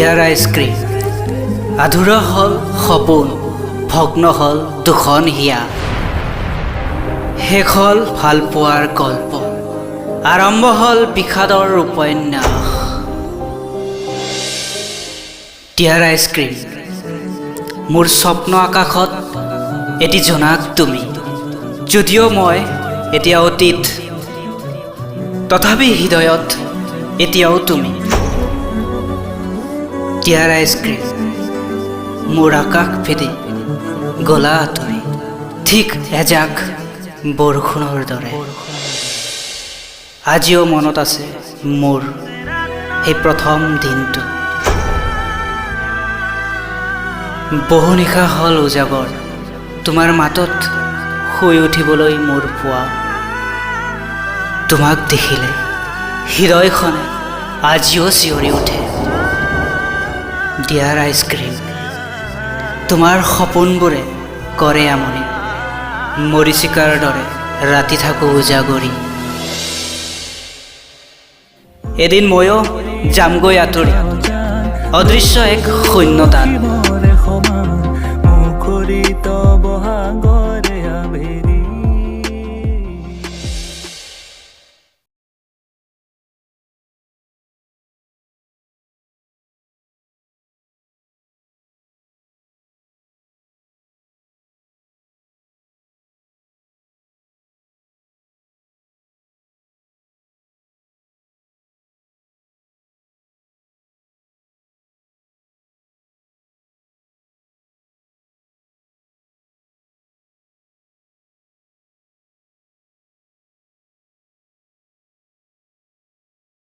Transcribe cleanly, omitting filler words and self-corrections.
dear ice cream আধৰুৱা হ'ল সপোন ভগ্ন হ'ল দুখন হিয়া শেষ হ'ল ভাল পোৱাৰ গল্প আৰম্ভ হ'ল বিষাদৰ উপন্যাস ডিয়াৰ আইচক্ৰীম মোৰ স্বপ্ন আকাশত এটি জোনাক তুমি যদিও মই এতিয়া অতীত তথাপি হৃদয়ত এতিয়াও তুমি ডিয়াৰ আইচক্ৰীম মোৰ আকাশ ভেদি গলা তুমি ঠিক এজাক বৰষুণৰ দৰে আজিও মনত আছে মোৰ সেই প্ৰথম দিনটো বহু নিশা হ'ল উজাগৰ তোমাৰ মাতত শুই উঠিবলৈ মোৰ পুৱা তোমাক দেখিলে হৃদয়খনে আজিও চিঞৰি উঠে ডিয়াৰ আইচক্ৰীম তোমাৰ সপোনবোৰে কৰে আমনি মৰিচিকাৰ দৰে ৰাতি থাকোঁ উজাগৰি এদিন ময়ো যামগৈ আঁতৰি অদৃশ্য এক শূন্যতাত